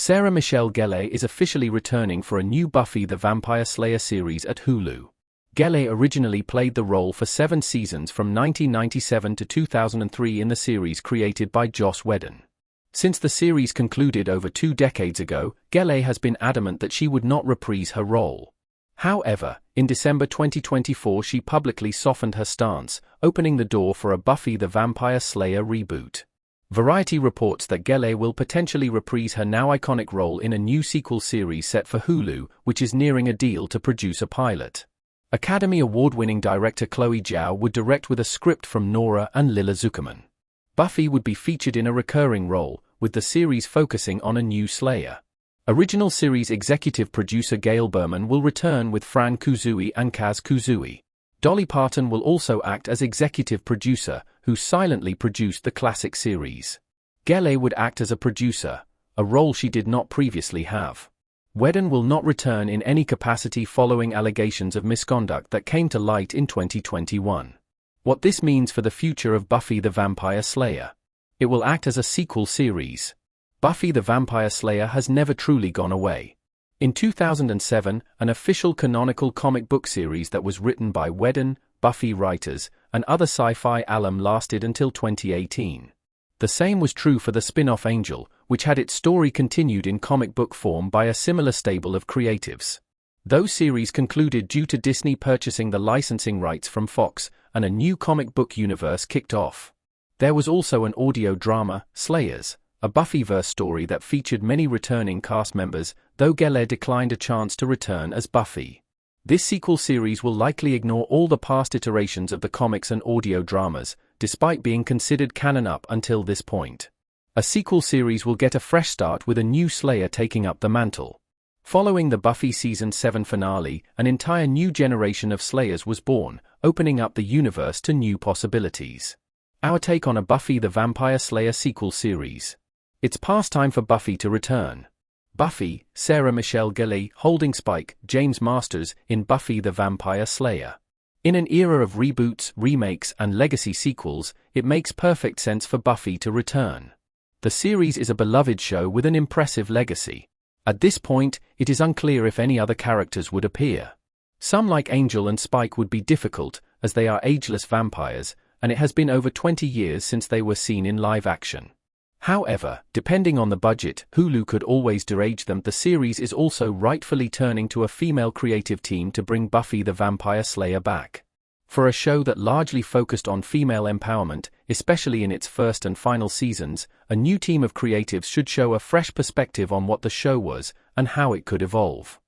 Sarah Michelle Gellar is officially returning for a new Buffy the Vampire Slayer series at Hulu. Gellar originally played the role for 7 seasons from 1997 to 2003 in the series created by Joss Whedon. Since the series concluded over 2 decades ago, Gellar has been adamant that she would not reprise her role. However, in December 2024 she publicly softened her stance, opening the door for a Buffy the Vampire Slayer reboot. Variety reports that Gellar will potentially reprise her now iconic role in a new sequel series set for Hulu, which is nearing a deal to produce a pilot. Academy Award-winning director Chloe Zhao would direct with a script from Nora and Lila Zuckerman. Buffy would be featured in a recurring role, with the series focusing on a new Slayer. Original series executive producer Gail Berman will return with Fran Kuzui and Kaz Kuzui. Dolly Parton will also act as executive producer, who silently produced the classic series. Gellar would act as a producer, a role she did not previously have. Whedon will not return in any capacity following allegations of misconduct that came to light in 2021. What this means for the future of Buffy the Vampire Slayer. It will act as a sequel series. Buffy the Vampire Slayer has never truly gone away. In 2007, an official canonical comic book series that was written by Whedon, Buffy writers, and other sci-fi alum lasted until 2018. The same was true for the spin-off Angel, which had its story continued in comic book form by a similar stable of creatives. Those series concluded due to Disney purchasing the licensing rights from Fox, and a new comic book universe kicked off. There was also an audio drama, Slayers, a Buffyverse story that featured many returning cast members, though Gellar declined a chance to return as Buffy. This sequel series will likely ignore all the past iterations of the comics and audio dramas, despite being considered canon up until this point. A sequel series will get a fresh start with a new Slayer taking up the mantle. Following the Buffy Season 7 finale, an entire new generation of Slayers was born, opening up the universe to new possibilities. Our take on a Buffy the Vampire Slayer sequel series. It's past time for Buffy to return. Buffy, Sarah Michelle Gellar holding Spike, James Masters in Buffy the Vampire Slayer. In an era of reboots, remakes, and legacy sequels, it makes perfect sense for Buffy to return. The series is a beloved show with an impressive legacy. At this point, it is unclear if any other characters would appear. Some like Angel and Spike would be difficult, as they are ageless vampires, and it has been over 20 years since they were seen in live action. However, depending on the budget, Hulu could always de-age them. The series is also rightfully turning to a female creative team to bring Buffy the Vampire Slayer back. For a show that largely focused on female empowerment, especially in its first and final seasons, a new team of creatives should show a fresh perspective on what the show was and how it could evolve.